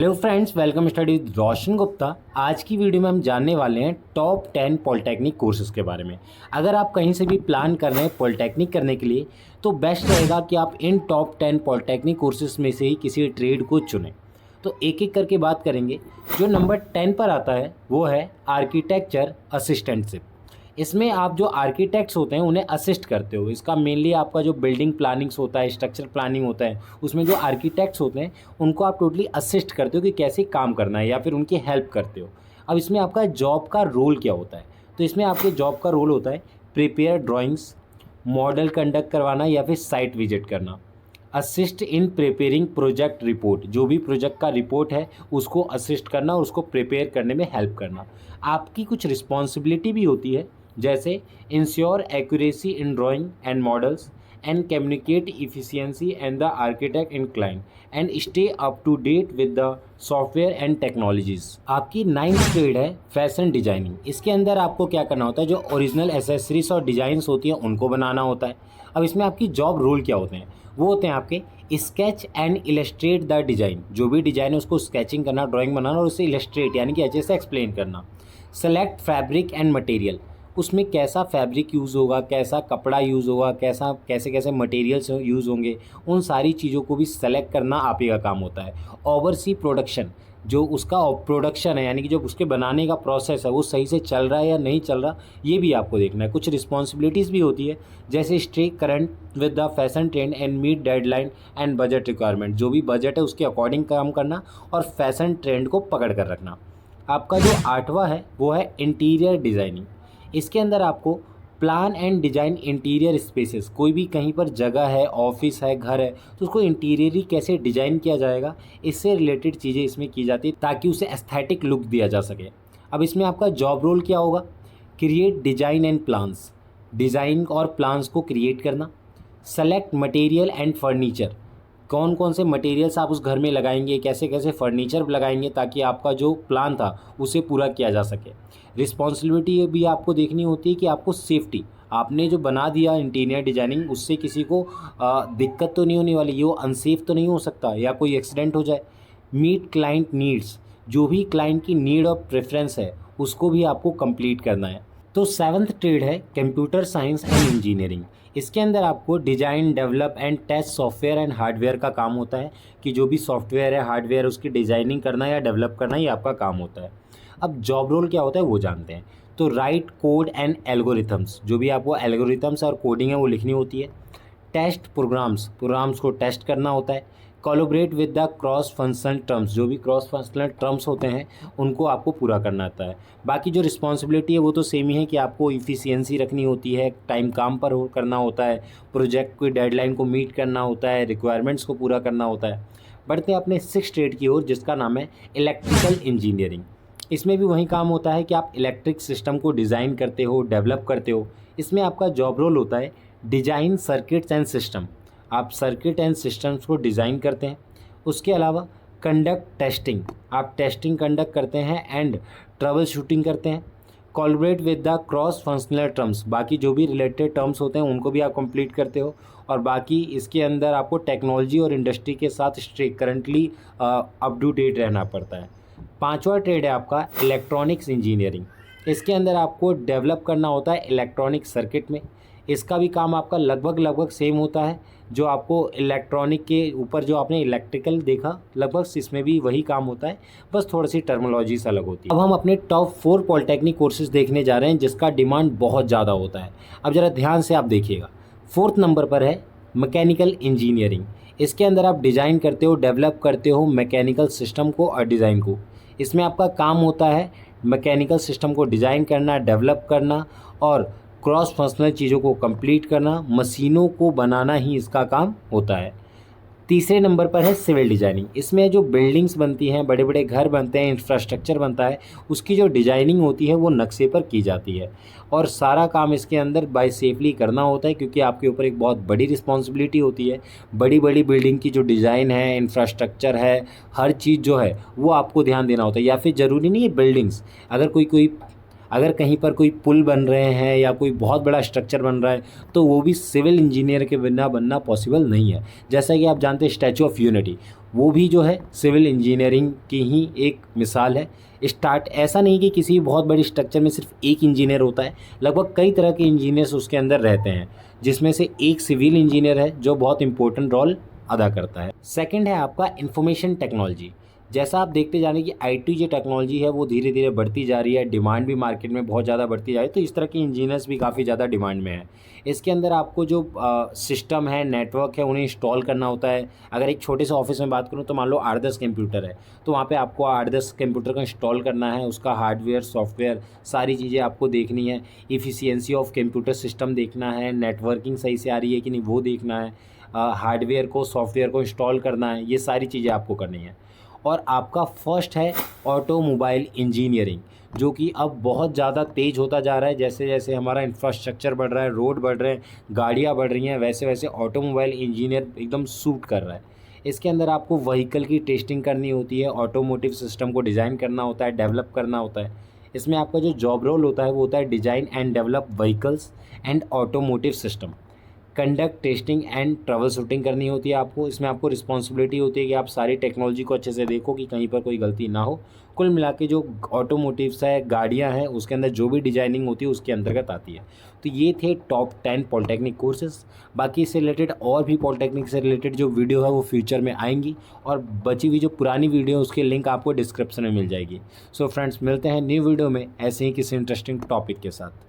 Hello friends, welcome study with Roshan Gupta. आज की video में हम जानने वाले हैं टॉप 10 पॉलिटेक्निक कोर्सेज़ के बारे में। अगर आप कहीं से भी प्लान कर रहे हैं पॉलिटेक्निक करने के लिए तो बेस्ट रहेगा कि आप इन टॉप 10 पॉलिटेक्निक कोर्सेज़ में से ही किसी ट्रेड को चुनें। तो एक एक करके बात करेंगे। जो नंबर 10 पर आता है वो है आर्किटेक्चर असिस्टेंटशिप। इसमें आप जो आर्किटेक्ट्स होते हैं उन्हें असिस्ट करते हो। इसका मेनली आपका जो बिल्डिंग प्लानिंग्स होता है, स्ट्रक्चर प्लानिंग होता है, उसमें जो आर्किटेक्ट्स होते हैं उनको आप टोटली असिस्ट करते हो कि कैसे काम करना है या फिर उनकी हेल्प करते हो। अब इसमें आपका जॉब का रोल क्या होता है? तो इसमें आपके जॉब का रोल होता है प्रिपेयर ड्राइंग्स, मॉडल कंडक्ट करवाना या फिर साइट विजिट करना, assist in preparing project report, जो भी प्रोजेक्ट का रिपोर्ट है उसको असिस्ट करना और उसको प्रिपेयर करने में हेल्प करना। आपकी कुछ रिस्पॉन्सिबिलिटी भी होती है, जैसे ensure accuracy in drawing and models and communicate efficiency and the architect in client and stay up to date with the software and technologies. आपकी 9th ट्रेड है फैशन डिजाइनिंग। इसके अंदर आपको क्या करना होता है, जो ओरिजिनल एसेसरीज और डिजाइंस होती हैं उनको बनाना होता है। अब इसमें आपकी जॉब रोल क्या होते हैं? वो होते हैं आपके sketch and illustrate the design, जो भी डिज़ाइन है उसको स्केचिंग करना, ड्राइंग बनाना और उसे इलस्ट्रेट यानी कि अच्छे से एक्सप्लेन करना। सेलेक्ट फैब्रिक एंड मटेरियल, उसमें कैसा फैब्रिक यूज़ होगा, कैसा कपड़ा यूज़ होगा, कैसे कैसे मटेरियल्स यूज़ होंगे, उन सारी चीज़ों को भी सेलेक्ट करना आप ही का काम होता है। ओवरसी प्रोडक्शन, जो उसका प्रोडक्शन है यानी कि जो उसके बनाने का प्रोसेस है वो सही से चल रहा है या नहीं चल रहा, ये भी आपको देखना है। कुछ रिस्पॉन्सिबिलिटीज़ भी होती है, जैसे stay current with the fashion trend and meet deadline and budget requirement, जो भी बजट है उसके अकॉर्डिंग काम करना और फैशन ट्रेंड को पकड़ कर रखना। आपका जो 8वां है वो है इंटीरियर डिज़ाइनिंग। इसके अंदर आपको plan and design interior spaces, कोई भी कहीं पर जगह है, ऑफिस है, घर है, तो उसको इंटीरियरली कैसे डिज़ाइन किया जाएगा, इससे रिलेटेड चीज़ें इसमें की जाती है ताकि उसे एस्थेटिक लुक दिया जा सके। अब इसमें आपका जॉब रोल क्या होगा? Create design and plans, design और प्लान्स को क्रिएट करना। सेलेक्ट मटेरियल एंड फर्नीचर, कौन कौन से मटेरियल्स आप उस घर में लगाएंगे, कैसे कैसे फर्नीचर लगाएंगे ताकि आपका जो प्लान था उसे पूरा किया जा सके। रिस्पॉन्सिबिलिटी ये भी आपको देखनी होती है कि आपको सेफ्टी, आपने जो बना दिया इंटीरियर डिजाइनिंग उससे किसी को दिक्कत तो नहीं होने वाली, ये वो अनसेफ तो नहीं हो सकता या कोई एक्सीडेंट हो जाए। मीट क्लाइंट नीड्स, जो भी क्लाइंट की नीड और प्रेफरेंस है उसको भी आपको कंप्लीट करना है। तो 7th ट्रेड है कंप्यूटर साइंस एंड इंजीनियरिंग। इसके अंदर आपको design, develop and test software and hardware का काम होता है कि जो भी सॉफ्टवेयर है, हार्डवेयर, उसकी डिज़ाइनिंग करना या डेवलप करना, ये आपका काम होता है। अब जॉब रोल क्या होता है वो जानते हैं। तो राइट कोड एंड एल्गोरिथम्स, जो भी आपको एल्गोरिथम्स और कोडिंग है वो लिखनी होती है। टेस्ट प्रोग्राम्स को टेस्ट करना होता है। Collaborate with the cross functional terms, जो भी क्रॉस फंक्शनल टर्म्स होते हैं उनको आपको पूरा करना आता है। बाकी जो रिस्पॉन्सिबिलिटी है वो तो सेम ही है कि आपको इफ़िशियंसी रखनी होती है, टाइम काम पर करना होता है, प्रोजेक्ट की डेडलाइन को मीट करना होता है, रिक्वायरमेंट्स को पूरा करना होता है। बढ़ते हैं अपने 6th ट्रेड की ओर, जिसका नाम है इलेक्ट्रिकल इंजीनियरिंग। इसमें भी वही काम होता है कि आप इलेक्ट्रिक सिस्टम को डिज़ाइन करते हो, डेवलप करते हो। इसमें आपका जॉब रोल होता है डिज़ाइन सर्किट्स एंड सिस्टम, आप सर्किट एंड सिस्टम्स को डिज़ाइन करते हैं। उसके अलावा कंडक्ट टेस्टिंग, आप टेस्टिंग कंडक्ट करते हैं एंड ट्रबल शूटिंग करते हैं। Collaborate with the cross functional terms, बाकी जो भी रिलेटेड टर्म्स होते हैं उनको भी आप कंप्लीट करते हो। और बाकी इसके अंदर आपको टेक्नोलॉजी और इंडस्ट्री के साथ करंटली अप टू डेट रहना पड़ता है। 5वां ट्रेड है आपका इलेक्ट्रॉनिक्स इंजीनियरिंग। इसके अंदर आपको डेवलप करना होता है इलेक्ट्रॉनिक सर्किट में। इसका भी काम आपका लगभग सेम होता है, जो आपको इलेक्ट्रॉनिक के ऊपर जो आपने इलेक्ट्रिकल देखा लगभग इसमें भी वही काम होता है, बस थोड़ी सी टर्मिनोलॉजीज अलग होती है। अब हम अपने टॉप 4 पॉलिटेक्निक कोर्सेज देखने जा रहे हैं जिसका डिमांड बहुत ज़्यादा होता है। अब ज़रा ध्यान से आप देखिएगा। 4th नंबर पर है मैकेनिकल इंजीनियरिंग। इसके अंदर आप डिज़ाइन करते हो, डेवलप करते हो मैकेनिकल सिस्टम को और डिज़ाइन को। इसमें आपका काम होता है मैकेनिकल सिस्टम को डिज़ाइन करना, डेवलप करना और क्रॉस फंक्शनल चीज़ों को कंप्लीट करना, मशीनों को बनाना ही इसका काम होता है। 3रे नंबर पर है सिविल डिज़ाइनिंग। इसमें जो बिल्डिंग्स बनती हैं, बड़े बड़े घर बनते हैं, इंफ्रास्ट्रक्चर बनता है, उसकी जो डिज़ाइनिंग होती है वो नक्शे पर की जाती है और सारा काम इसके अंदर बाय सेफली करना होता है, क्योंकि आपके ऊपर एक बहुत बड़ी रिस्पॉन्सिबिलिटी होती है। बड़ी बड़ी बिल्डिंग की जो डिज़ाइन है, इंफ्रास्ट्रक्चर है, हर चीज़ जो है वो आपको ध्यान देना होता है। या फिर ज़रूरी नहीं है बिल्डिंग्स, अगर कहीं पर कोई पुल बन रहे हैं या कोई बहुत बड़ा स्ट्रक्चर बन रहा है तो वो भी सिविल इंजीनियर के बिना बनना पॉसिबल नहीं है। जैसा कि आप जानते हैं स्टैचू ऑफ यूनिटी, वो भी जो है सिविल इंजीनियरिंग की ही एक मिसाल है। स्टार्ट ऐसा नहीं कि किसी बहुत बड़ी स्ट्रक्चर में सिर्फ एक इंजीनियर होता है, लगभग कई तरह के इंजीनियर्स उसके अंदर रहते हैं, जिसमें से एक सिविल इंजीनियर है जो बहुत इंपॉर्टेंट रोल अदा करता है। सेकंड है आपका इंफॉर्मेशन टेक्नोलॉजी। जैसा आप देखते जा रहे हैं कि आईटी जो टेक्नोलॉजी है वो धीरे धीरे बढ़ती जा रही है, डिमांड भी मार्केट में बहुत ज़्यादा बढ़ती जा रही है, तो इस तरह के इंजीनियर्स भी काफ़ी ज़्यादा डिमांड में है। इसके अंदर आपको जो सिस्टम है, नेटवर्क है, उन्हें इंस्टॉल करना होता है। अगर एक छोटे से ऑफिस में बात करूँ तो मान लो 8-10 कंप्यूटर है, तो वहाँ पे आपको 8-10 कंप्यूटर को इंस्टॉल करना है, उसका हार्डवेयर सॉफ्टवेयर सारी चीज़ें आपको देखनी है, इफ़िशियंसी ऑफ कंप्यूटर सिस्टम देखना है, नेटवर्किंग सही से आ रही है कि नहीं वो देखना है, हार्डवेयर को सॉफ्टवेयर को इंस्टॉल करना है, ये सारी चीज़ें आपको करनी है। और आपका फर्स्ट है ऑटोमोबाइल इंजीनियरिंग, जो कि अब बहुत ज़्यादा तेज़ होता जा रहा है। जैसे जैसे हमारा इंफ्रास्ट्रक्चर बढ़ रहा है, रोड बढ़ रहे हैं, गाड़ियाँ बढ़ रही हैं, वैसे वैसे ऑटोमोबाइल इंजीनियर एकदम सूट कर रहा है। इसके अंदर आपको व्हीकल की टेस्टिंग करनी होती है, ऑटोमोटिव सिस्टम को डिज़ाइन करना होता है, डेवलप करना होता है। इसमें आपका जो जॉब रोल होता है वो होता है design and develop vehicles and automotive system, conduct testing and trouble shooting करनी होती है आपको। इसमें आपको रिस्पॉन्सिबिलिटी होती है कि आप सारी टेक्नोलॉजी को अच्छे से देखो कि कहीं पर कोई गलती ना हो। कुल मिला के जो ऑटोमोटिव्स है, गाड़ियां हैं, उसके अंदर जो भी डिजाइनिंग होती है उसके अंतर्गत आती है। तो ये थे टॉप 10 पॉलिटेक्निक कोर्सेज। बाकी इससे रिलेटेड और भी पॉलिटेक्निक से रिलेटेड जो वीडियो है वो फ्यूचर में आएंगी, और बची हुई जो पुरानी वीडियो है उसकी लिंक आपको डिस्क्रिप्शन में मिल जाएगी। सो फ्रेंड्स, मिलते हैं न्यू वीडियो में ऐसे ही किसी इंटरेस्टिंग टॉपिक के साथ।